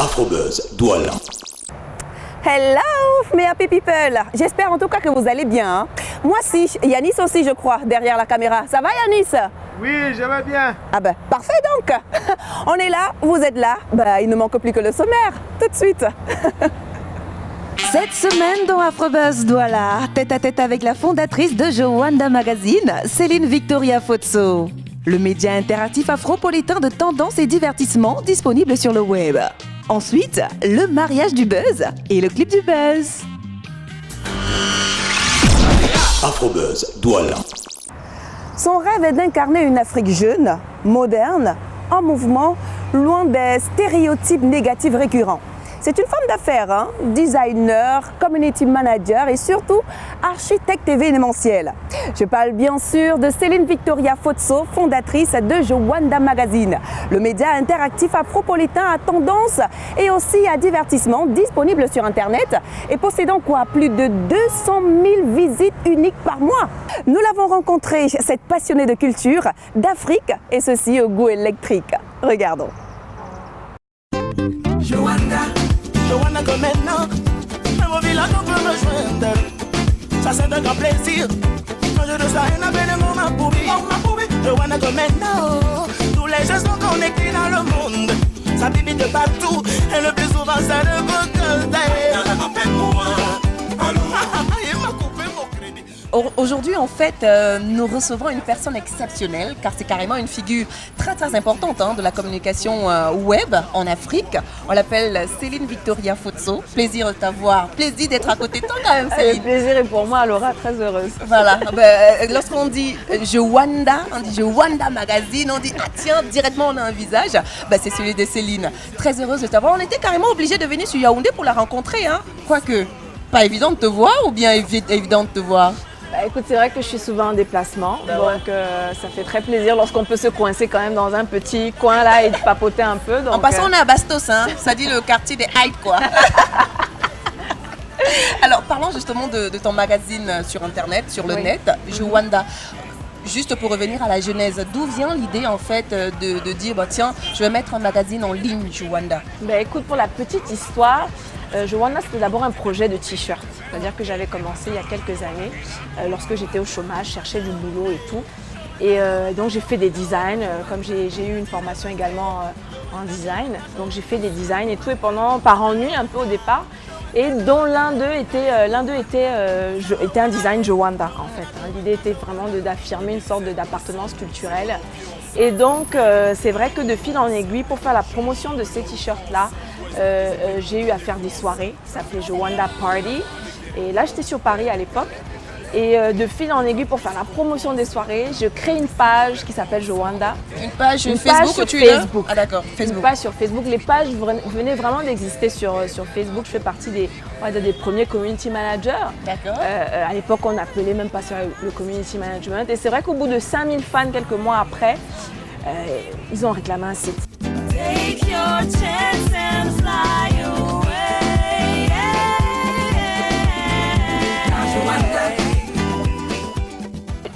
Afrobuzz Douala. Hello mes happy people, j'espère en tout cas que vous allez bien. Hein? Moi si, Yanis aussi je crois, derrière la caméra. Ça va Yanis? Oui, je vais bien. Ah ben parfait donc. On est là, vous êtes là, il ne manque plus que le sommaire, tout de suite. Cette semaine dans Afrobuzz Douala, tête à tête avec la fondatrice de Jowanda Magazine, Céline Victoria Fotso. Le média interactif afropolitain de tendance et divertissement disponible sur le web. Ensuite, le mariage du buzz et le clip du buzz. Afrobuzz Douala. Son rêve est d'incarner une Afrique jeune, moderne, en mouvement, loin des stéréotypes négatifs récurrents. C'est une femme d'affaires, hein? Designer, community manager et surtout architecte événementiel. Je parle bien sûr de Céline Victoria Fotso, fondatrice de Jowanda Magazine, le média interactif afropolitain à tendance et aussi à divertissement disponible sur Internet et possédant plus de 200 000 visites uniques par mois. Nous l'avons rencontrée, cette passionnée de culture, d'Afrique et ceci au goût électrique. Regardons. Jowanda comme maintenant, même au village on peut me joindre. Ça c'est un grand plaisir. Quand je te sens, un appel de ma poubelle. Jowanda comme maintenant, tous les gens sont connectés dans le monde. Ça bibi de partout, et le plus souvent ça ne veut que d'ailleurs. Aujourd'hui, en fait, nous recevons une personne exceptionnelle car c'est carrément une figure très importante de la communication web en Afrique. On l'appelle Céline Victoria Fotso. Plaisir de t'avoir, plaisir d'être à côté de toi quand même, Céline. Le plaisir est pour moi, Laura, très heureuse. Voilà, lorsqu'on dit Jowanda, on dit Jowanda Magazine, on dit ah tiens, directement on a un visage, c'est celui de Céline. Très heureuse de t'avoir. On était carrément obligés de venir sur Yaoundé pour la rencontrer, hein. Quoique, pas évident de te voir ou bien évident de te voir? Écoute, c'est vrai que je suis souvent en déplacement, donc ça fait très plaisir lorsqu'on peut se coincer quand même dans un petit coin là et de papoter un peu. Donc, en passant, on est à Bastos, hein. Ça dit le quartier des Hyde, quoi. Alors, parlons justement de ton magazine sur Internet, sur le net, Jowanda. Juste pour revenir à la genèse, d'où vient l'idée en fait de dire tiens, je vais mettre un magazine en ligne, Jowanda? Écoute, pour la petite histoire, Jowanda c'était d'abord un projet de t-shirt. C'est-à-dire que j'avais commencé il y a quelques années, lorsque j'étais au chômage, cherchais du boulot et tout. Et donc j'ai fait des designs, comme j'ai eu une formation également en design. Donc j'ai fait des designs et tout, et par ennui un peu au départ. Et dont l'un d'eux était un design Jowanda en fait. L'idée était vraiment d'affirmer une sorte d'appartenance culturelle. Et donc c'est vrai que de fil en aiguille, pour faire la promotion de ces t-shirts là, j'ai eu à faire des soirées, ça s'appelait Jowanda Party. Et là j'étais sur Paris à l'époque. Et de fil en aiguille, pour faire la promotion des soirées, je crée une page qui s'appelle Jowanda. Une page Facebook sur ou tu Facebook. Ah d'accord, Facebook. Une page sur Facebook. Les pages venaient vraiment d'exister sur Facebook. Je fais partie des premiers community managers. D'accord. À l'époque, on n'appelait même pas ça le community management. Et c'est vrai qu'au bout de 5000 fans, quelques mois après, ils ont réclamé un site. Take your chance and fly away.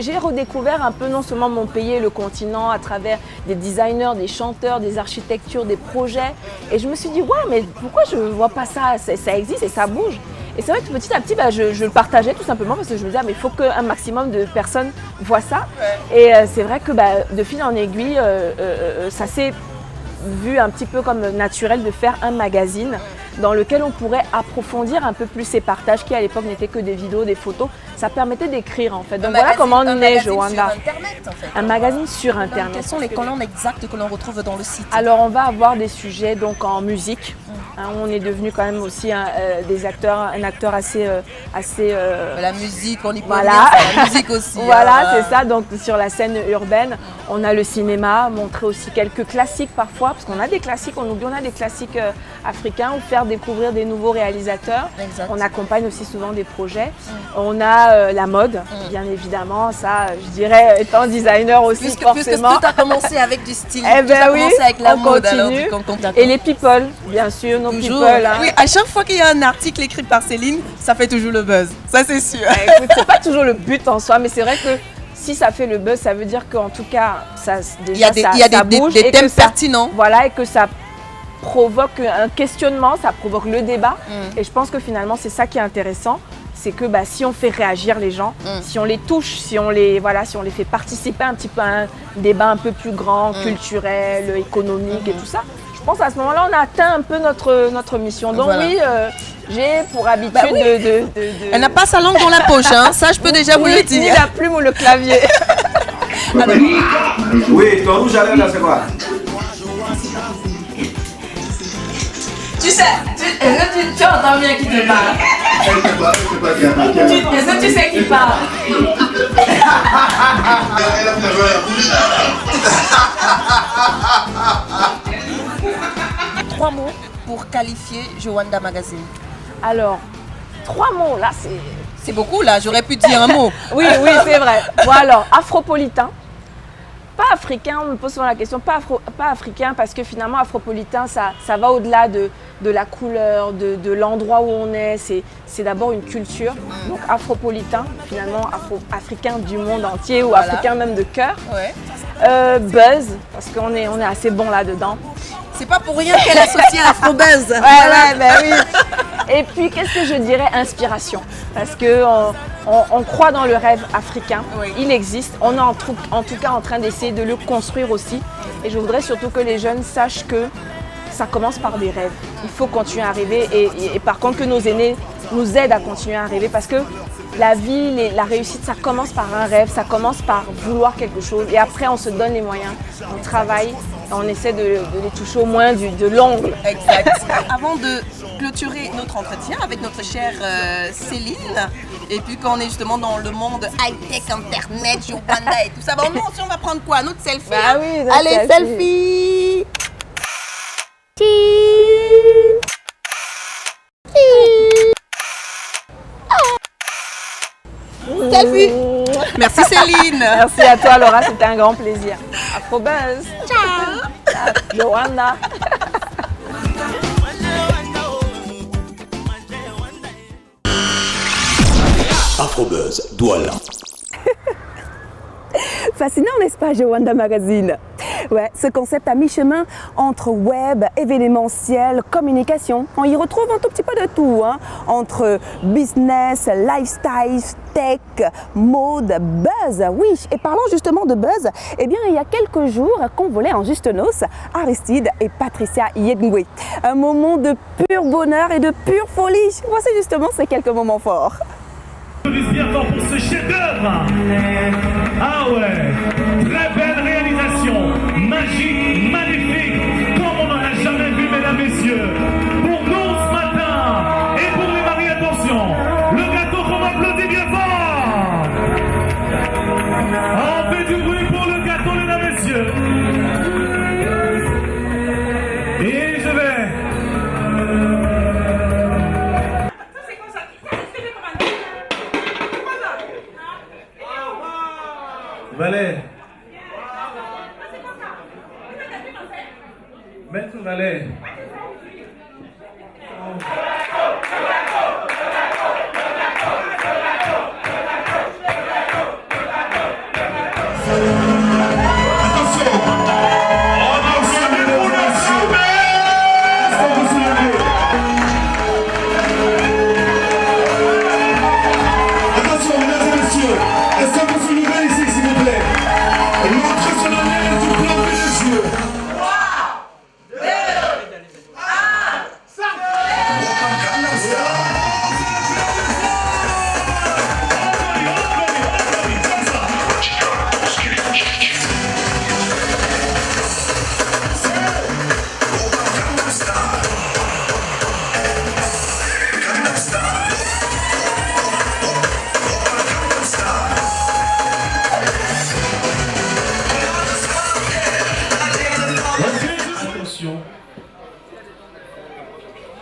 J'ai redécouvert un peu non seulement mon pays et le continent à travers des designers, des chanteurs, des architectures, des projets. Et je me suis dit, ouais, mais pourquoi je ne vois pas ça? Ça existe et ça bouge. Et c'est vrai que petit à petit, je le partageais tout simplement parce que je me disais, mais il faut qu'un maximum de personnes voient ça. Et c'est vrai que de fil en aiguille, ça s'est vu un petit peu comme naturel de faire un magazine dans lequel on pourrait approfondir un peu plus ces partages qui à l'époque n'étaient que des vidéos, des photos. Ça permettait d'écrire en fait. Donc voilà comment naît Jowanda. Un magazine sur Internet. Quelles sont les colonnes exactes que l'on retrouve dans le site? Alors on va avoir des sujets donc en musique. On est devenu quand même aussi un acteur assez la musique, on y peut voilà. La musique aussi. Voilà, c'est ça. Donc sur la scène urbaine, on a le cinéma, montrer aussi quelques classiques parfois, parce qu'on a des classiques, on a des classiques africains, ou faire découvrir des nouveaux réalisateurs. Exact. On accompagne aussi souvent des projets. On a la mode, bien évidemment, ça je dirais étant designer aussi forcément. Puisque tu as commencé avec du style, tu as commencé avec la mode. Continue. Et les people, bien sûr, nos toujours. People. Hein. Oui, à chaque fois qu'il y a un article écrit par Céline, ça fait toujours le buzz, ça c'est sûr. Écoute, c'est pas toujours le but en soi, mais c'est vrai que si ça fait le buzz, ça veut dire qu'en tout cas, ça, déjà, il y a des bouge thèmes pertinents. Voilà, et que ça provoque un questionnement, ça provoque le débat. Et je pense que finalement, c'est ça qui est intéressant. C'est que si on fait réagir les gens, si on les touche, si on les fait participer un petit peu à un débat un peu plus grand, culturel, économique et tout ça, je pense à ce moment-là, on a atteint un peu notre mission. Donc oui, j'ai pour habitude de... Elle n'a pas sa langue dans la poche, hein. Ça je peux déjà vous le dire. Ni la plume ou le clavier. Alors, Oui, ton rouge à lèvres là, c'est quoi? tu sais, est-ce que tu entends bien qui te parle? Est-ce que tu sais qui parle? Trois mots pour qualifier Jowanda Magazine. Alors, 3 mots, là, C'est beaucoup là, j'aurais pu dire un mot. Oui, c'est vrai. Bon alors, afropolitain. Pas africain, on me pose souvent la question, pas africain parce que finalement afropolitain ça va au-delà de la couleur, de l'endroit où on est, c'est d'abord une culture. Donc afropolitain, finalement africain du monde entier ou africain même de cœur. Ouais. Buzz, parce qu'on est assez bon là-dedans. C'est pas pour rien qu'elle associe à Afrobuzz. Ouais, ben oui. Et puis, qu'est-ce que je dirais? Inspiration. Parce qu'on croit dans le rêve africain. Oui. Il existe. On est en tout cas en train d'essayer de le construire aussi. Et je voudrais surtout que les jeunes sachent que ça commence par des rêves. Il faut continuer à rêver. Et par contre, que nos aînés nous aident à continuer à rêver. Parce que la vie, la réussite, ça commence par un rêve. Ça commence par vouloir quelque chose. Et après, on se donne les moyens. On travaille. On essaie de les toucher au moins de l'ongle. Exact. Avant de clôturer notre entretien avec notre chère Céline, et puis quand on est justement dans le monde high-tech, internet, Jowanda et tout ça, bon, nous aussi on va prendre quoi? Notre selfie? Bah oui, notre allez, selfie. Selfie. Merci Céline. Merci à toi Laura, c'était un grand plaisir. Afrobuzz. Ciao. Jowanda. Afrobuzz Douala. Fascinant, n'est-ce pas, Jowanda Magazine? Ouais, ce concept à mi-chemin entre web, événementiel, communication. On y retrouve un tout petit peu de tout, hein, entre business, lifestyle, tech, mode, buzz. Oui, et parlons justement de buzz, eh bien, il y a quelques jours qu'on volait en juste noces Aristide et Patricia Yengwe. Un moment de pur bonheur et de pure folie. Voici justement ces quelques moments forts. Bientôt pour ce chef-d'œuvre. Ah ouais, très belle réalisation, magique, magnifique, comme on n'en a jamais vu, mesdames, messieurs. Pour nous ce matin et pour les maris, attention, le gâteau qu'on applaudit bien fort. On fait du bruit pour le gâteau, mesdames, messieurs. Et je vais. Valet. Maître Valet.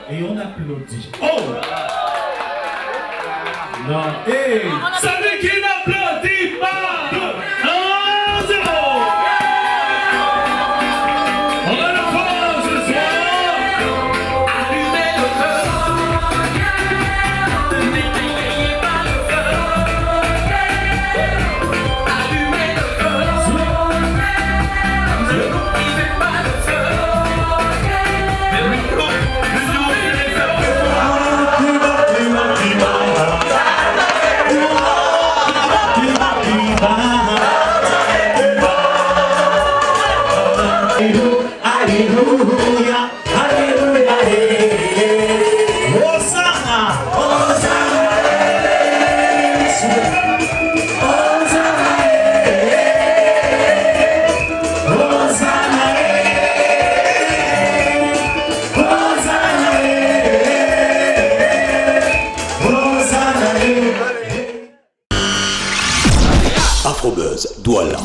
Et on applaudit. Oh! Non. Hey! Celui qui n'applaudit pas! 1-0! On a le fort ce soir! Allumez le feu! N'éteignez pas le feu! Allumez le feu! Ne coupez pas le feu! Alléluia, Alléluia, Hosanna, Hosanna, Afrobuzz Douala.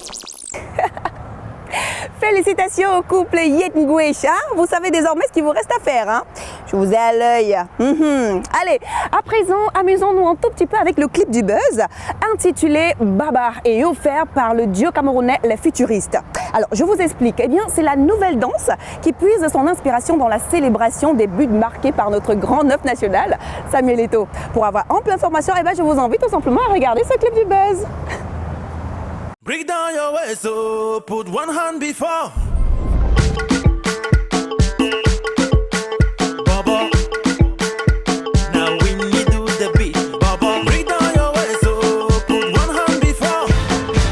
Félicitations au couple Yetngwecha. Vous savez désormais ce qu'il vous reste à faire. Hein? Je vous ai à l'œil. Allez, à présent, amusons-nous un tout petit peu avec le clip du buzz intitulé Baba et offert par le duo camerounais Les Futuristes. Alors, je vous explique. Eh bien, c'est la nouvelle danse qui puise son inspiration dans la célébration des buts marqués par notre grand neuf national, Samuel Eto'o. Pour avoir ample information, eh bien, je vous invite tout simplement à regarder ce clip du buzz. Break down your waist, so put one hand before. Baba, now when you do the beat, Baba, break down your waist, so put one hand before.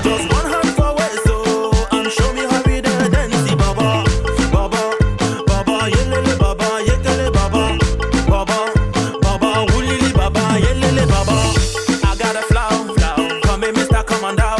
Just one hand for waist, so and show me how we do dance, Baba, Baba, Baba, yelele Baba, yekele Baba, Baba, Baba, wulili Baba, yelele Baba. I got a flow, come in, Mr. Come on down.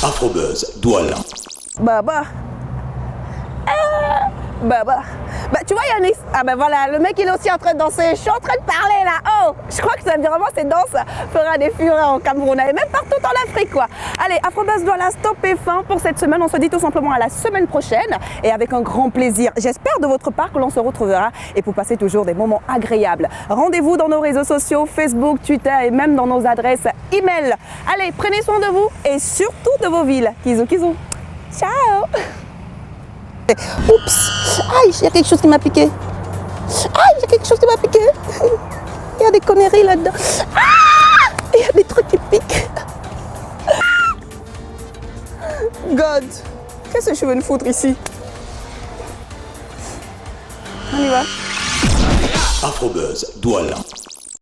Afrobuzz Douala. Baba. Baba. Bah, tu vois Yannis, ah ben voilà, le mec il est aussi en train de danser, je suis en train de parler là. Oh, je crois que ça vraiment cette danse fera des fureurs en Cameroun et même partout en Afrique quoi. Allez, Afrobuzz Douala, stop et fin pour cette semaine. On se dit tout simplement à la semaine prochaine et avec un grand plaisir. J'espère de votre part que l'on se retrouvera et pour passer toujours des moments agréables. Rendez-vous dans nos réseaux sociaux, Facebook, Twitter et même dans nos adresses email. Allez, prenez soin de vous et surtout de vos villes. Kizou kizou. Ciao. Oups, aïe, il y a quelque chose qui m'a piqué. Aïe, il y a quelque chose qui m'a piqué. Il y a des conneries là-dedans. Ah, il y a des trucs qui piquent. God, qu'est-ce que je veux me foutre ici? On y va. Afrobuzz Douala.